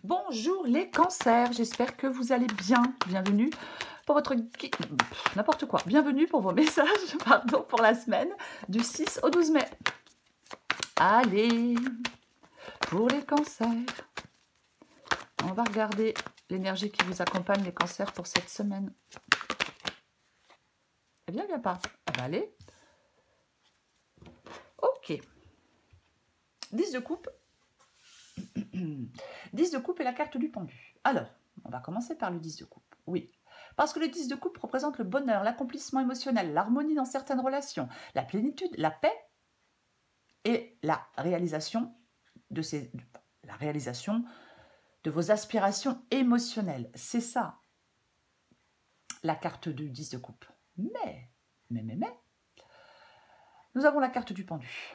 Bonjour les cancers, j'espère que vous allez bien. Bienvenue pour votre... n'importe quoi. Bienvenue pour vos messages, pardon, pour la semaine du 6 au 12 mai. Allez, pour les cancers, on va regarder l'énergie qui vous accompagne, les cancers, pour cette semaine. Eh bien, viens pas. Ah bah, allez. Ok. 10 de coupe. 10 de coupe et la carte du pendu. Alors, on va commencer par le 10 de coupe. Oui, parce que le 10 de coupe représente le bonheur, l'accomplissement émotionnel, l'harmonie dans certaines relations, la plénitude, la paix et la réalisation de vos aspirations émotionnelles. C'est ça, la carte du 10 de coupe. Mais, nous avons la carte du pendu.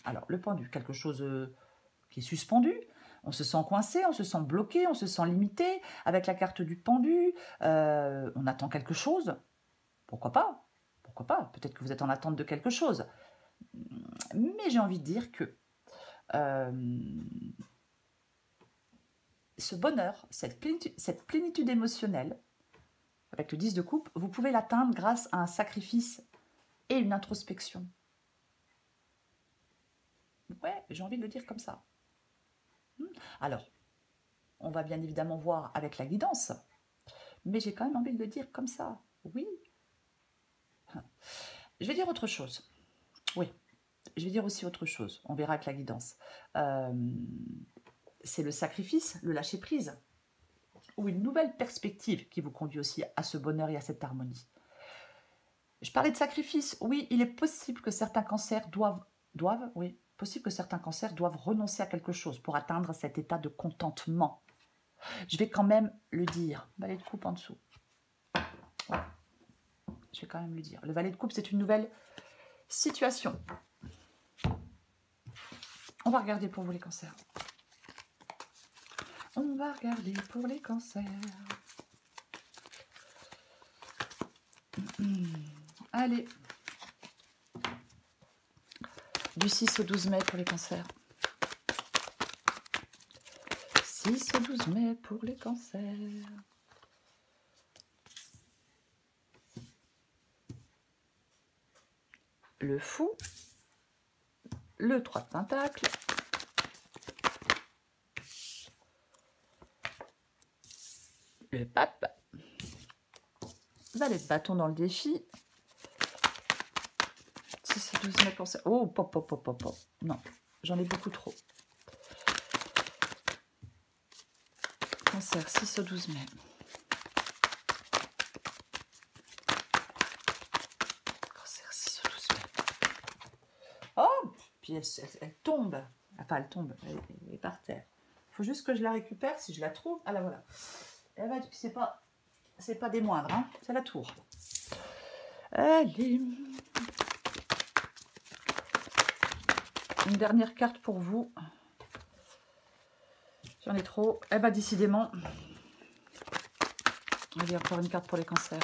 Alors, le pendu, quelque chose qui est suspendu. On se sent coincé, on se sent bloqué, on se sent limité. Avec la carte du pendu, on attend quelque chose. Pourquoi pas? Pourquoi pas? Peut-être que vous êtes en attente de quelque chose. Mais j'ai envie de dire que ce bonheur, cette plénitude émotionnelle, avec le 10 de coupe, vous pouvez l'atteindre grâce à un sacrifice et une introspection. Ouais, j'ai envie de le dire comme ça. Alors, on va bien évidemment voir avec la guidance, mais j'ai quand même envie de le dire comme ça. Oui. Je vais dire autre chose. Oui, je vais dire aussi autre chose. On verra avec la guidance. C'est le sacrifice, le lâcher-prise, ou une nouvelle perspective qui vous conduit aussi à ce bonheur et à cette harmonie. Je parlais de sacrifice. Oui, il est possible que certains cancers doivent renoncer à quelque chose pour atteindre cet état de contentement. Je vais quand même le dire. Valet de coupe en dessous. Ouais. Je vais quand même le dire. Le valet de coupe, c'est une nouvelle situation. On va regarder pour vous les cancers. On va regarder pour les cancers. Allez. Du 6 au 12 mai pour les cancers. 6 au 12 mai pour les cancers. Le fou. Le 3 de pentacle. Le pape. Valet de bâton dans le défi. 6 et 12 mai pour ça. Oh, pop. Non, j'en ai beaucoup trop. Cancer, 6 au 12 mai. Cancer, 6 au 12 mai. Oh, puis elle tombe. Enfin, elle tombe. Elle est par terre. Il faut juste que je la récupère si je la trouve. Ah, là, voilà. Et bah, c'est pas des moindres, hein. C'est la tour. Allez. Une dernière carte pour vous. J'en ai trop. Eh bien, décidément. Allez, encore une carte pour les cancers.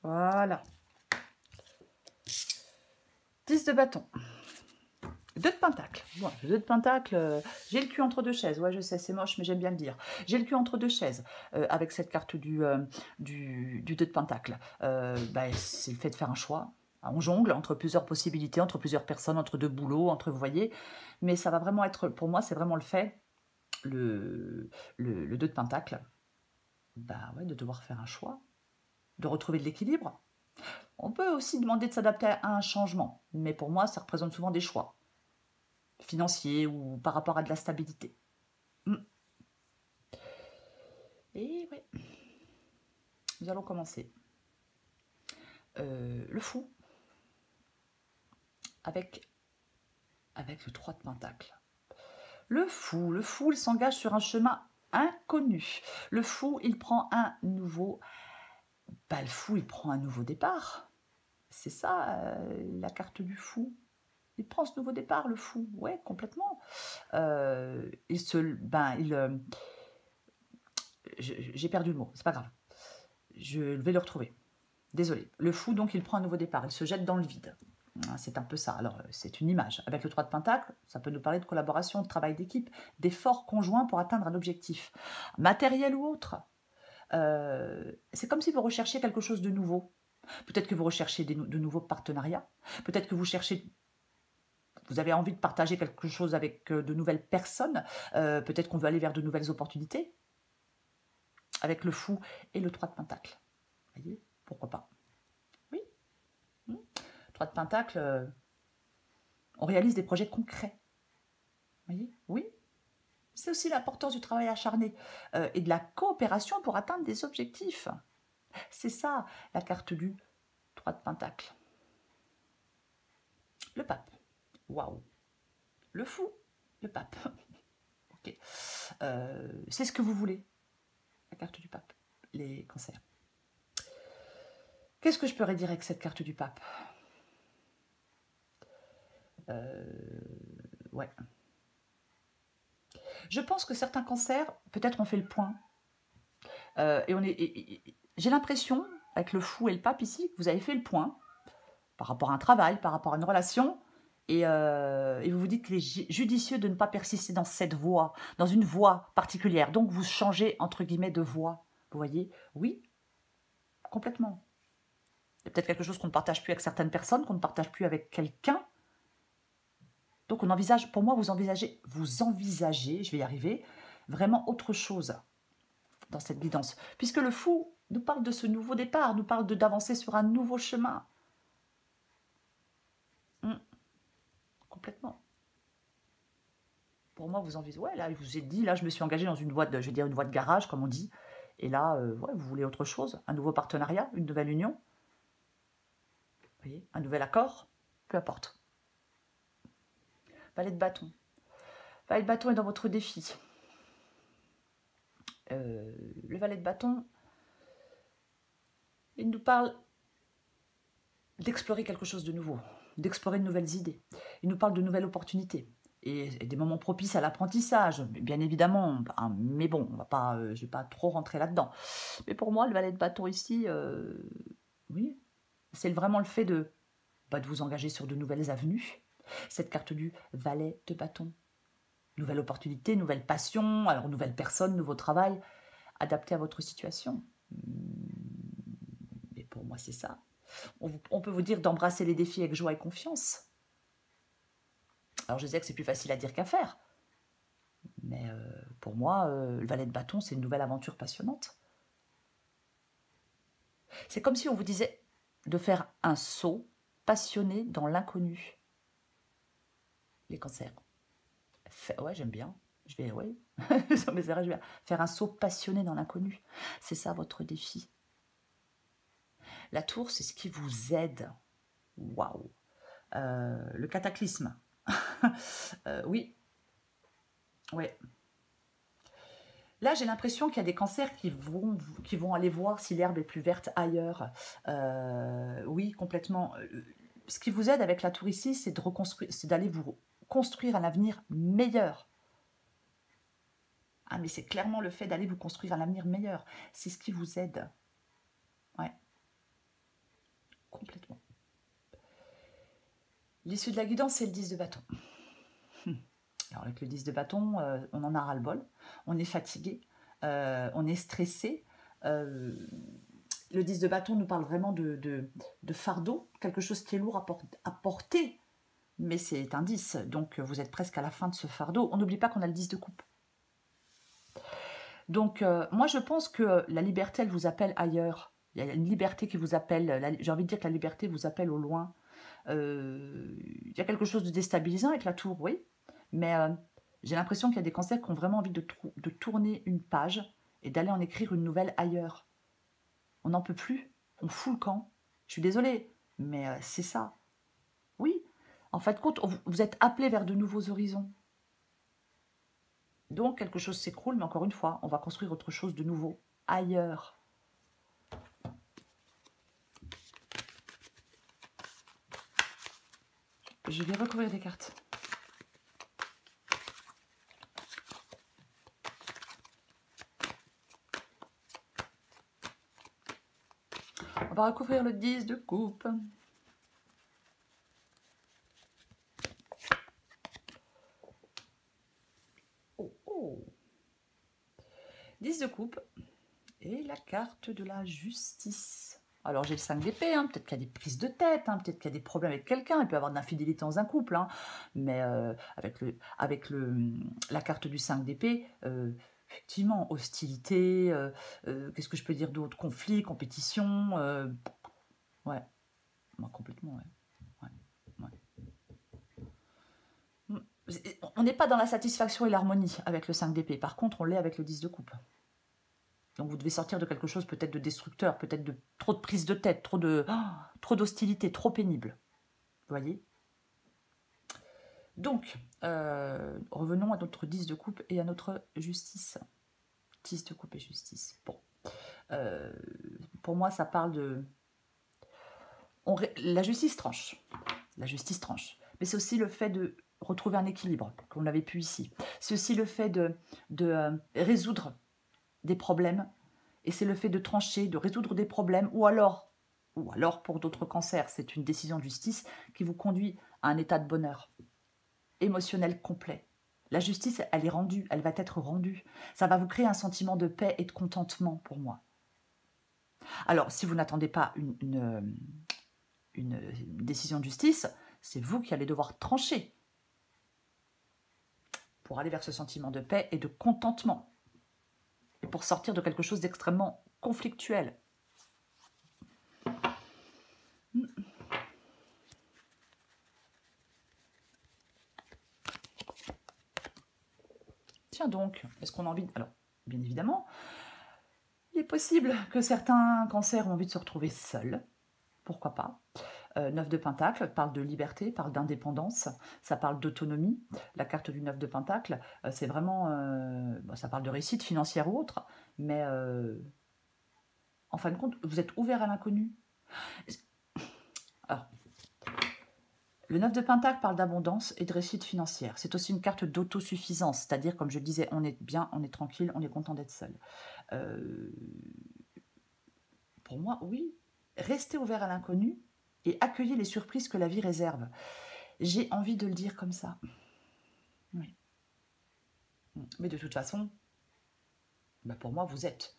Voilà. 10 de bâton. 2 de pentacle. Bon, 2 de pentacle, j'ai le cul entre deux chaises. Ouais, je sais, c'est moche, mais j'aime bien le dire. J'ai le cul entre deux chaises avec cette carte du 2 de pentacle. C'est le fait de faire un choix. On jongle entre plusieurs possibilités, entre plusieurs personnes, entre deux boulots, entre, vous voyez. Mais ça va vraiment être, pour moi, c'est vraiment le fait, le 2 de pentacle, ouais, de devoir faire un choix, de retrouver de l'équilibre. On peut aussi demander de s'adapter à un changement, mais pour moi, ça représente souvent des choix financiers ou par rapport à de la stabilité. Et oui, nous allons commencer. Le fou, avec le 3 de pentacle. Le fou, il s'engage sur un chemin inconnu. Le fou, il prend un nouveau... le fou, il prend un nouveau départ. C'est ça, la carte du fou. Il prend ce nouveau départ, le fou. Ouais, complètement. J'ai perdu le mot, c'est pas grave. Je vais le retrouver. Désolée. Le fou, donc, il prend un nouveau départ. Il se jette dans le vide. C'est un peu ça. Alors, c'est une image. Avec le 3 de Pentacle, ça peut nous parler de collaboration, de travail d'équipe, d'efforts conjoints pour atteindre un objectif, matériel ou autre. C'est comme si vous recherchiez quelque chose de nouveau. Peut-être que vous recherchez de nouveaux partenariats. Peut-être que vous avez envie de partager quelque chose avec de nouvelles personnes. Peut-être qu'on veut aller vers de nouvelles opportunités. Avec le fou et le 3 de Pentacle. Vous voyez, pourquoi pas. Oui. 3 de Pentacle, on réalise des projets concrets. Vous voyez, oui. C'est aussi l'importance du travail acharné et de la coopération pour atteindre des objectifs. C'est ça, la carte du 3 de Pentacle. Le pape. Waouh. Le fou. Le pape. Ok. C'est ce que vous voulez, la carte du pape, les cancers. Qu'est-ce que je pourrais dire avec cette carte du pape? Ouais. Je pense que certains cancers, peut-être on fait le point. J'ai l'impression, avec le fou et le pape ici, que vous avez fait le point par rapport à un travail, par rapport à une relation, et vous vous dites qu'il est judicieux de ne pas persister dans cette voie, dans une voie particulière. Donc vous changez, entre guillemets, de voie. Vous voyez? Oui, complètement. Il y a peut-être quelque chose qu'on ne partage plus avec certaines personnes, qu'on ne partage plus avec quelqu'un. Donc on envisage, pour moi, vous envisagez, je vais y arriver, vraiment autre chose dans cette guidance. Puisque le fou nous parle de ce nouveau départ, nous parle d'avancer sur un nouveau chemin. Complètement. Pour moi, vous envisagez, ouais, là, je vous ai dit, là, je me suis engagée dans une voie de, je vais dire, une voie de garage, comme on dit. Et là, ouais, vous voulez autre chose, un nouveau partenariat, une nouvelle union. Vous voyez, un nouvel accord, peu importe. Valet de bâton. Valet de bâton est dans votre défi. Le valet de bâton, il nous parle d'explorer quelque chose de nouveau, d'explorer de nouvelles idées. Il nous parle de nouvelles opportunités et des moments propices à l'apprentissage, bien évidemment. Mais bon, je ne vais pas trop rentrer là-dedans. Mais pour moi, le valet de bâton ici, oui, c'est vraiment le fait de vous engager sur de nouvelles avenues. Cette carte du valet de bâton. Nouvelle opportunité, nouvelle passion, alors nouvelle personne, nouveau travail, adapté à votre situation. Mais pour moi, c'est ça. On peut vous dire d'embrasser les défis avec joie et confiance. Alors, je sais que c'est plus facile à dire qu'à faire. Mais pour moi, le valet de bâton, c'est une nouvelle aventure passionnante. C'est comme si on vous disait de faire un saut passionné dans l'inconnu. Les cancers. Ouais, j'aime bien. Je vais, ouais. Sur mes erreurs, je vais faire un saut passionné dans l'inconnu. C'est ça votre défi. La tour, c'est ce qui vous aide. Waouh. Le cataclysme. Oui. Ouais. Là, j'ai l'impression qu'il y a des cancers qui vont aller voir si l'herbe est plus verte ailleurs. Oui, complètement. Ce qui vous aide avec la tour ici, c'est de reconstruire, c'est d'aller vous construire un avenir meilleur. Ah, mais c'est clairement le fait d'aller vous construire un avenir meilleur. C'est ce qui vous aide. Ouais. Complètement. L'issue de la guidance, c'est le 10 de bâton. Alors, avec le 10 de bâton, on en a ras-le-bol. On est fatigué. On est stressé. Le 10 de bâton nous parle vraiment de fardeau, quelque chose qui est lourd à porter. Mais c'est un 10, donc vous êtes presque à la fin de ce fardeau. On n'oublie pas qu'on a le 10 de coupe. Donc, moi, je pense que la liberté, elle vous appelle ailleurs. Il y a une liberté qui vous appelle. J'ai envie de dire que la liberté vous appelle au loin. Il y a quelque chose de déstabilisant avec la tour, oui. Mais j'ai l'impression qu'il y a des cancers qui ont vraiment envie de tourner une page et d'aller en écrire une nouvelle ailleurs. On n'en peut plus. On fout le camp. Je suis désolée, mais c'est ça. Oui. En fin de compte, vous êtes appelé vers de nouveaux horizons. Donc, quelque chose s'écroule, mais encore une fois, on va construire autre chose de nouveau, ailleurs. Je vais recouvrir des cartes. On va recouvrir le 10 de coupe. 10 de coupe et la carte de la justice. Alors j'ai le 5 d'épée, hein, peut-être qu'il y a des prises de tête, hein, peut-être qu'il y a des problèmes avec quelqu'un, il peut y avoir de l'infidélité dans un couple, hein, mais la carte du 5 d'épée, effectivement, hostilité, qu'est-ce que je peux dire d'autre? Conflit, compétition, ouais, moi, complètement, ouais. On n'est pas dans la satisfaction et l'harmonie avec le 5 d'épée, par contre on l'est avec le 10 de coupe. Donc vous devez sortir de quelque chose peut-être de destructeur, peut-être de trop de prise de tête, trop d'hostilité, trop pénible. Vous voyez? Donc, revenons à notre 10 de coupe et à notre justice. 10 de coupe et justice. Bon. Pour moi, ça parle de... La justice tranche. La justice tranche. Mais c'est aussi le fait de retrouver un équilibre, comme on l'avait pu ici. C'est aussi le fait de résoudre des problèmes, et c'est le fait de trancher, de résoudre des problèmes, ou alors pour d'autres cancers, c'est une décision de justice qui vous conduit à un état de bonheur émotionnel complet. La justice, elle est rendue, elle va être rendue. Ça va vous créer un sentiment de paix et de contentement pour moi. Alors, si vous n'attendez pas une décision de justice, c'est vous qui allez devoir trancher pour aller vers ce sentiment de paix et de contentement. Et pour sortir de quelque chose d'extrêmement conflictuel. Tiens donc, est-ce qu'on a envie... Alors, bien évidemment, il est possible que certains cancers ont envie de se retrouver seuls. Pourquoi pas? 9 de Pentacle parle de liberté, parle d'indépendance, ça parle d'autonomie. La carte du 9 de Pentacle, c'est vraiment... ça parle de réussite financière ou autre, mais en fin de compte, vous êtes ouvert à l'inconnu. Alors, le 9 de Pentacle parle d'abondance et de réussite financière. C'est aussi une carte d'autosuffisance, c'est-à-dire, comme je le disais, on est bien, on est tranquille, on est content d'être seul. Pour moi, oui, restez ouvert à l'inconnu et accueillez les surprises que la vie réserve. J'ai envie de le dire comme ça. Oui. Mais de toute façon, pour moi, vous êtes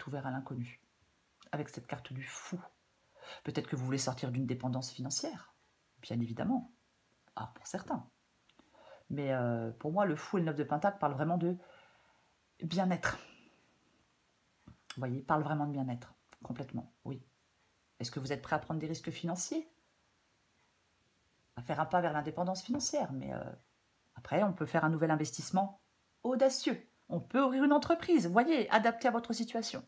ouvert à l'inconnu. Avec cette carte du fou. Peut-être que vous voulez sortir d'une dépendance financière, bien évidemment. Ah, pour certains. Mais pour moi, le fou et le 9 de Pentacle parlent vraiment de bien-être. Vous voyez, parlent vraiment de bien-être. Complètement, oui. Est-ce que vous êtes prêt à prendre des risques financiers? À faire un pas vers l'indépendance financière, mais après, on peut faire un nouvel investissement audacieux. On peut ouvrir une entreprise, vous voyez, adapté à votre situation.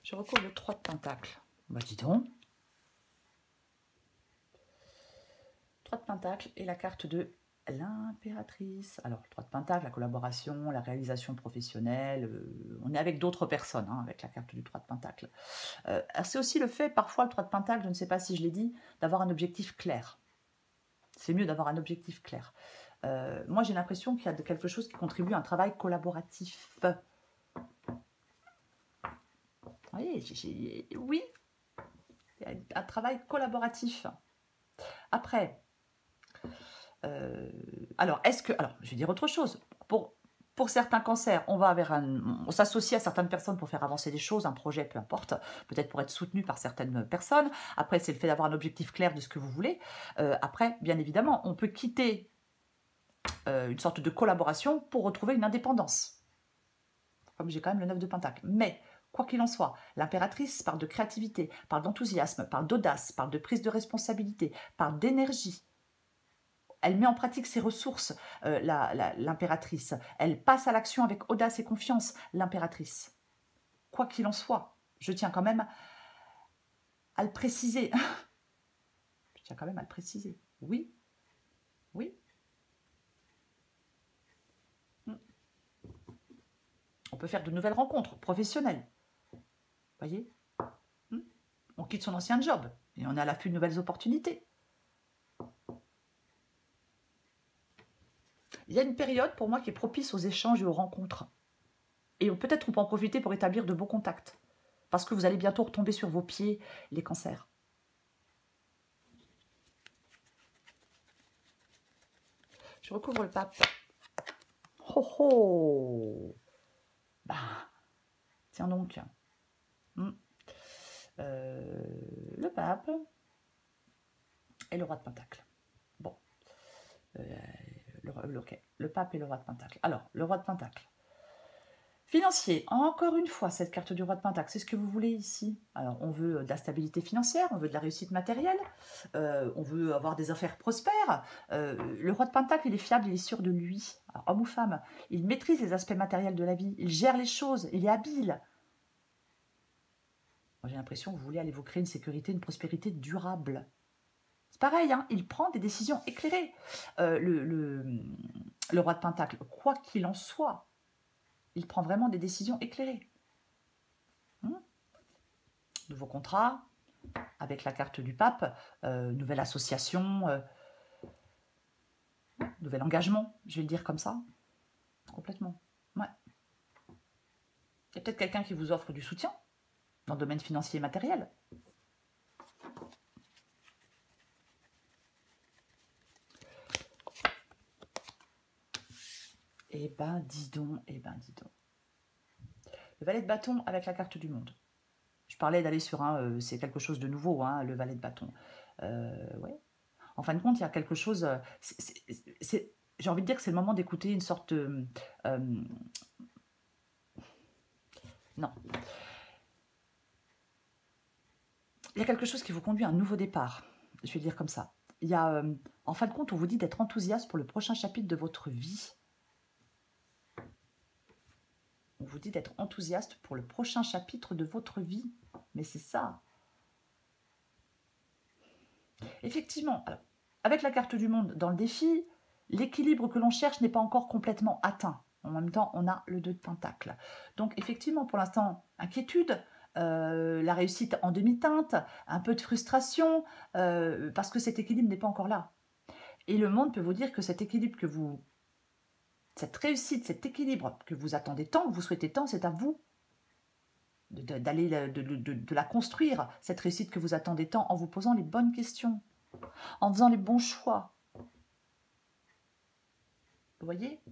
Je recouvre le 3 de Pentacle. Bah dis donc. 3 de Pentacle et la carte de l'impératrice. Alors, 3 de Pentacle, la collaboration, la réalisation professionnelle. On est avec d'autres personnes, hein, avec la carte du 3 de Pentacle. C'est aussi le fait, parfois, le 3 de Pentacle, je ne sais pas si je l'ai dit, d'avoir un objectif clair. C'est mieux d'avoir un objectif clair. Moi, j'ai l'impression qu'il y a quelque chose qui contribue à un travail collaboratif. Vous voyez, oui, il y a un travail collaboratif. Après, alors, je vais dire autre chose. Pour certains cancers, on s'associe à certaines personnes pour faire avancer des choses, un projet, peu importe, peut-être pour être soutenu par certaines personnes. Après, c'est le fait d'avoir un objectif clair de ce que vous voulez. Après, bien évidemment, on peut quitter une sorte de collaboration pour retrouver une indépendance. Comme j'ai quand même le 9 de Pentacle. Mais, quoi qu'il en soit, l'impératrice parle de créativité, parle d'enthousiasme, parle d'audace, parle de prise de responsabilité, parle d'énergie. Elle met en pratique ses ressources, l'impératrice. Elle passe à l'action avec audace et confiance, l'impératrice. Quoi qu'il en soit, je tiens quand même à le préciser. Je tiens quand même à le préciser. Oui, oui. On peut faire de nouvelles rencontres professionnelles. Vous voyez? On quitte son ancien job et on est à l'affût de nouvelles opportunités. Il y a une période pour moi qui est propice aux échanges et aux rencontres. Et peut-être on peut en profiter pour établir de beaux contacts. Parce que vous allez bientôt retomber sur vos pieds, les cancers. Je recouvre le pape. Oh oh. Bah, tiens donc. Le pape et le roi de Pentacle. Bon. Le pape et le roi de Pentacle. Alors, le roi de Pentacle. Financier, encore une fois, cette carte du roi de Pentacle, c'est ce que vous voulez ici. Alors, on veut de la stabilité financière, on veut de la réussite matérielle, on veut avoir des affaires prospères. Le roi de Pentacle, il est fiable, il est sûr de lui. Alors, homme ou femme, il maîtrise les aspects matériels de la vie, il gère les choses, il est habile. J'ai l'impression que vous voulez aller vous créer une sécurité, une prospérité durable. C'est pareil, hein, il prend des décisions éclairées. Le roi de Pentacle, quoi qu'il en soit, il prend vraiment des décisions éclairées. Nouveau contrat, avec la carte du pape, nouvelle association, nouvel engagement, je vais le dire comme ça. Complètement. Ouais. Il y a peut-être quelqu'un qui vous offre du soutien dans le domaine financier et matériel. Eh ben, dis donc, eh ben, dis donc. Le valet de bâton avec la carte du monde. Je parlais d'aller sur un, c'est quelque chose de nouveau, hein, le valet de bâton. Ouais. En fin de compte, il y a quelque chose. J'ai envie de dire que c'est le moment d'écouter une sorte de. Non. Il y a quelque chose qui vous conduit à un nouveau départ. Je vais dire comme ça. Il y a, en fin de compte, on vous dit d'être enthousiaste pour le prochain chapitre de votre vie. On vous dit d'être enthousiaste pour le prochain chapitre de votre vie. Mais c'est ça. Effectivement, alors, avec la carte du monde dans le défi, l'équilibre que l'on cherche n'est pas encore complètement atteint. En même temps, on a le 2 de Pentacle. Donc effectivement, pour l'instant, inquiétude, la réussite en demi-teinte, un peu de frustration, parce que cet équilibre n'est pas encore là. Et le monde peut vous dire que cet équilibre que vous... Cette réussite, cet équilibre que vous attendez tant, que vous souhaitez tant, c'est à vous d'aller de la construire, cette réussite que vous attendez tant, en vous posant les bonnes questions, en faisant les bons choix. Vous voyez?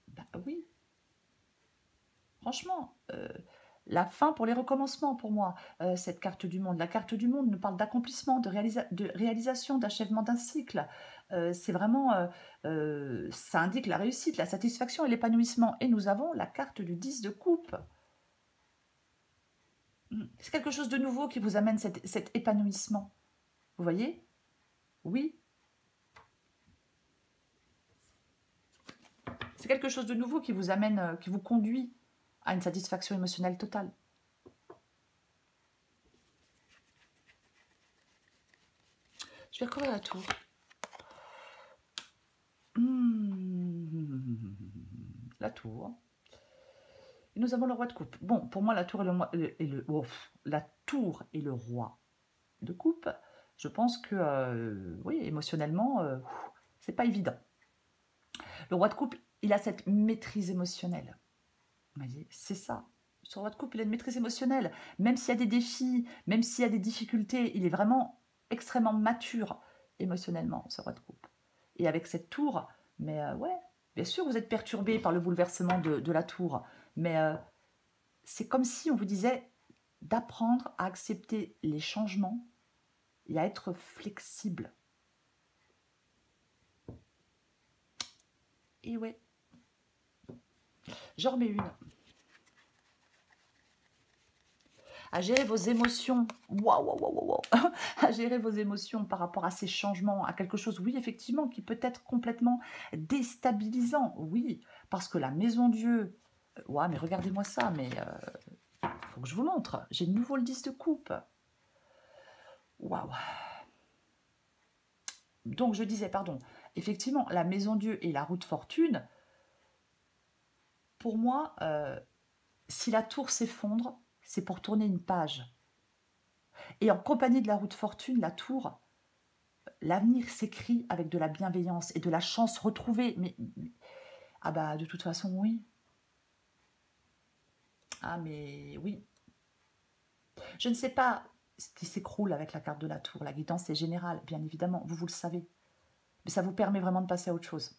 Ben oui. Franchement, la fin pour les recommencements pour moi, cette carte du monde. La carte du monde nous parle d'accomplissement, de réalisation, d'achèvement d'un cycle. C'est vraiment, ça indique la réussite, la satisfaction et l'épanouissement. Et nous avons la carte du 10 de coupe. C'est quelque chose de nouveau qui vous amène cet épanouissement. Vous voyez? Oui. C'est quelque chose de nouveau qui vous amène, qui vous conduit à une satisfaction émotionnelle totale. Je vais recouvrir la tour. La tour. Et nous avons le roi de coupe. Bon, pour moi, la tour la tour et le roi de coupe, je pense que, oui, émotionnellement, c'est pas évident. Le roi de coupe, il a cette maîtrise émotionnelle. Vous voyez, c'est ça. Ce roi de coupe, il a une maîtrise émotionnelle. Même s'il y a des défis, même s'il y a des difficultés, il est vraiment extrêmement mature émotionnellement, ce roi de coupe. Et avec cette tour, mais ouais, bien sûr, vous êtes perturbé par le bouleversement de la tour, mais c'est comme si on vous disait d'apprendre à accepter les changements et à être flexible. Et ouais, j'en remets une. À gérer vos émotions, waouh, à gérer vos émotions par rapport à ces changements, à quelque chose, oui, effectivement, qui peut être complètement déstabilisant, oui, parce que la maison Dieu, ouais, mais regardez-moi ça, mais faut que je vous montre, j'ai de nouveau le 10 de coupe, waouh. Donc je disais, pardon, effectivement, la maison Dieu et la roue de fortune, pour moi, si la tour s'effondre, c'est pour tourner une page. Et en compagnie de la roue de fortune, la tour, l'avenir s'écrit avec de la bienveillance et de la chance retrouvée. Mais ah bah de toute façon, oui. Ah mais oui. Je ne sais pas ce qui s'écroule avec la carte de la tour. La guidance est générale, bien évidemment, vous le savez. Mais ça vous permet vraiment de passer à autre chose.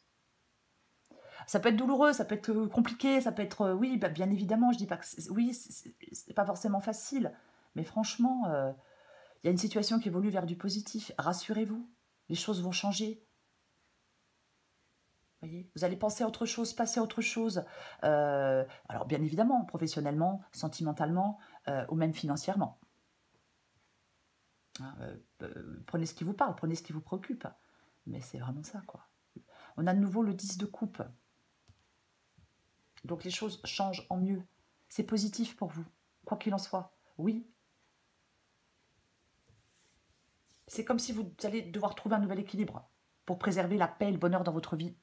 Ça peut être douloureux, ça peut être compliqué, ça peut être... oui, bah, bien évidemment, je dis pas que... oui, c'est pas forcément facile. Mais franchement, il y a une situation qui évolue vers du positif. Rassurez-vous, les choses vont changer. Voyez, vous allez penser à autre chose, passer à autre chose. Alors bien évidemment, professionnellement, sentimentalement ou même financièrement. Hein, prenez ce qui vous parle, prenez ce qui vous préoccupe. Mais c'est vraiment ça, quoi. On a de nouveau le 10 de coupe. Donc les choses changent en mieux. C'est positif pour vous, quoi qu'il en soit. Oui. C'est comme si vous allez devoir trouver un nouvel équilibre pour préserver la paix et le bonheur dans votre vie.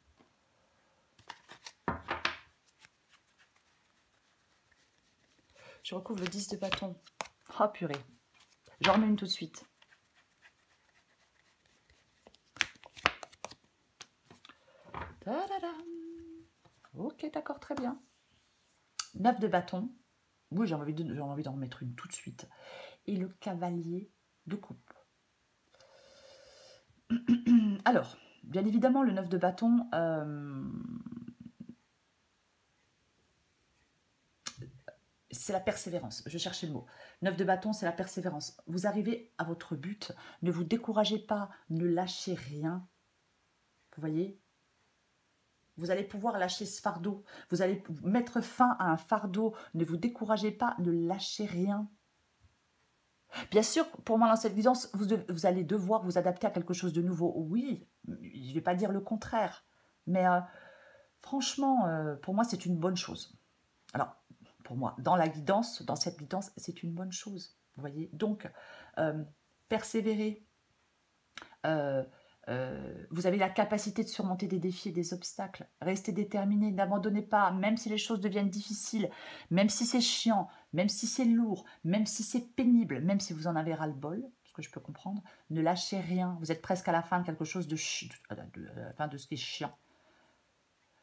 Je recouvre le 10 de bâton. Oh purée. J'en remets une tout de suite. Ta-da-da. Ok, d'accord, très bien. 9 de bâton. Oui, j'ai envie d'en remettre une tout de suite. Et le cavalier de coupe. Alors, bien évidemment, le 9 de bâton, c'est la persévérance. Je cherchais le mot. 9 de bâton, c'est la persévérance. Vous arrivez à votre but. Ne vous découragez pas. Ne lâchez rien. Vous voyez ? Vous allez pouvoir lâcher ce fardeau. Vous allez mettre fin à un fardeau. Ne vous découragez pas. Ne lâchez rien. Bien sûr, pour moi, dans cette guidance, vous allez devoir vous adapter à quelque chose de nouveau. Oui, je ne vais pas dire le contraire. Mais franchement, pour moi, c'est une bonne chose. Alors, pour moi, dans la guidance, dans cette guidance, c'est une bonne chose. Vous voyez ? Donc, persévérer. Vous avez la capacité de surmonter des défis et des obstacles. Restez déterminé, n'abandonnez pas, même si les choses deviennent difficiles, même si c'est chiant, même si c'est lourd, même si c'est pénible, même si vous en avez ras-le-bol, ce que je peux comprendre, ne lâchez rien. Vous êtes presque à la fin de quelque chose la fin de ce qui est chiant.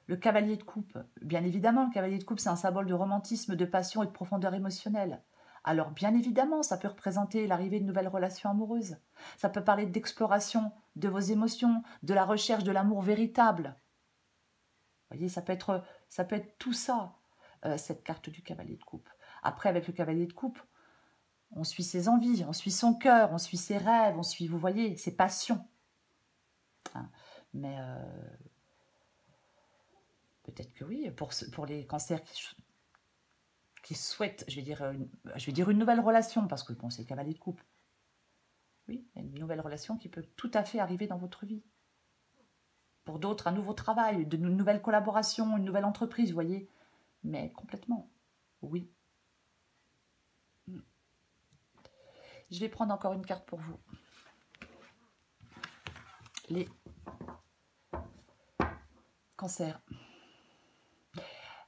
Le cavalier de coupe, bien évidemment, le cavalier de coupe, c'est un symbole de romantisme, de passion et de profondeur émotionnelle. Alors, bien évidemment, ça peut représenter l'arrivée de nouvelles relations amoureuses. Ça peut parler d'exploration de vos émotions, de la recherche de l'amour véritable. Vous voyez, ça peut être tout ça, cette carte du cavalier de coupe. Après, avec le cavalier de coupe, on suit ses envies, on suit son cœur, on suit ses rêves, on suit, vous voyez, ses passions. Hein, mais peut-être que oui, pour les cancers qui souhaitent, je vais dire une nouvelle relation, parce que bon, c'est le cavalier de coupe. Oui, il y a une nouvelle relation qui peut tout à fait arriver dans votre vie. Pour d'autres, un nouveau travail, de nouvelles collaborations, une nouvelle entreprise, vous voyez. Mais complètement, oui. Je vais prendre encore une carte pour vous. Les cancers.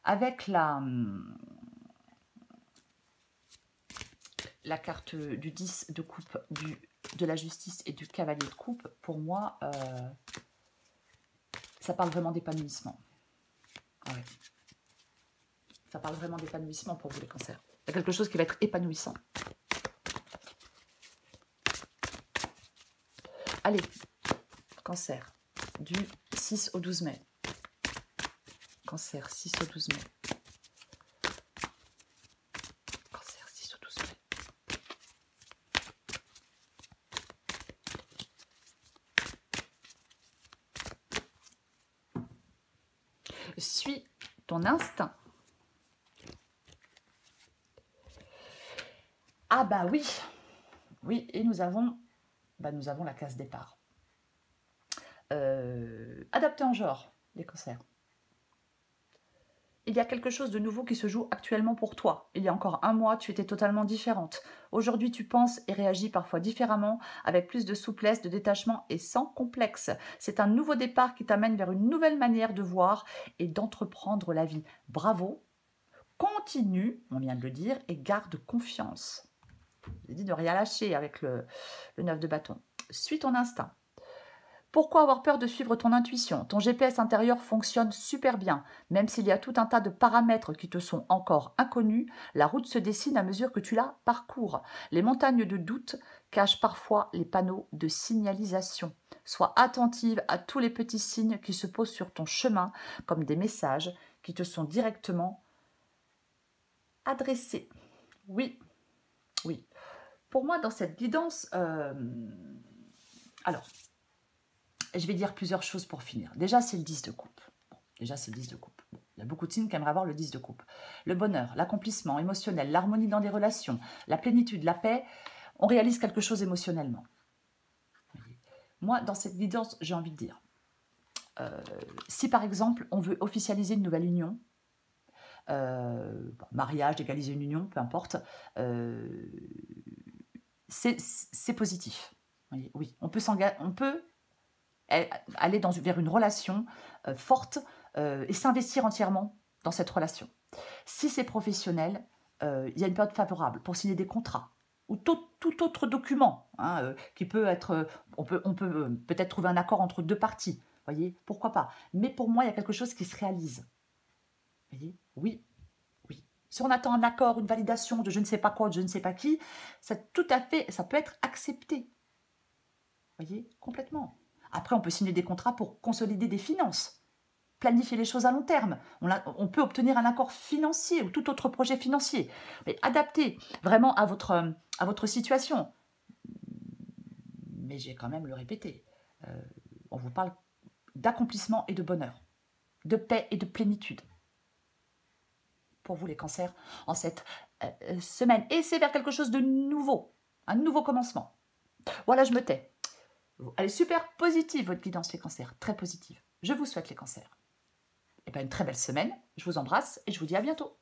Avec la carte du 10 de coupe, de la justice et du cavalier de coupe, pour moi, ça parle vraiment d'épanouissement. Ouais. Ça parle vraiment d'épanouissement pour vous, les cancers. Il y a quelque chose qui va être épanouissant. Allez, cancer, du 6 au 12 mai. Cancer, 6 au 12 mai. Cancer, 6 au 12 mai. Suis ton instinct. Ah bah oui. Oui, et nous avons la case départ. Adapté en genre, les cancers. Il y a quelque chose de nouveau qui se joue actuellement pour toi. Il y a encore un mois, tu étais totalement différente. Aujourd'hui, tu penses et réagis parfois différemment, avec plus de souplesse, de détachement et sans complexe. C'est un nouveau départ qui t'amène vers une nouvelle manière de voir et d'entreprendre la vie. Bravo, continue, on vient de le dire, et garde confiance. J'ai dit de rien lâcher avec le 9 de bâton. Suis ton instinct. Pourquoi avoir peur de suivre ton intuition? Ton GPS intérieur fonctionne super bien. Même s'il y a tout un tas de paramètres qui te sont encore inconnus, la route se dessine à mesure que tu la parcours. Les montagnes de doute cachent parfois les panneaux de signalisation. Sois attentive à tous les petits signes qui se posent sur ton chemin, comme des messages qui te sont directement adressés. Oui, oui. Pour moi, dans cette guidance, alors, je vais dire plusieurs choses pour finir. Déjà, c'est le 10 de coupe. Bon, déjà, c'est le 10 de coupe. Bon, il y a beaucoup de signes qui aimeraient avoir le 10 de coupe. Le bonheur, l'accomplissement émotionnel, l'harmonie dans des relations, la plénitude, la paix, on réalise quelque chose émotionnellement. Moi, dans cette guidance, j'ai envie de dire, si par exemple, on veut officialiser une nouvelle union, mariage, légaliser une union, peu importe, c'est positif. Oui, on peut aller vers une relation forte et s'investir entièrement dans cette relation. Si c'est professionnel, il y a une période favorable pour signer des contrats ou tout autre document qui peut être... on peut peut-être trouver un accord entre deux parties, voyez, pourquoi pas. Mais pour moi, il y a quelque chose qui se réalise. Voyez, oui. Si on attend un accord, une validation de je ne sais pas quoi, de je ne sais pas qui, ça peut être accepté. Voyez, complètement. Après, on peut signer des contrats pour consolider des finances, planifier les choses à long terme. On peut obtenir un accord financier ou tout autre projet financier, mais adapté vraiment à votre situation. Mais j'ai quand même le répété. On vous parle d'accomplissement et de bonheur, de paix et de plénitude. Pour vous les cancers en cette semaine. Et c'est vers quelque chose de nouveau, un nouveau commencement. Voilà, je me tais. Elle est super positive, votre guidance les cancers, très positive. Je vous souhaite les cancers. Et bien, une très belle semaine, je vous embrasse et je vous dis à bientôt.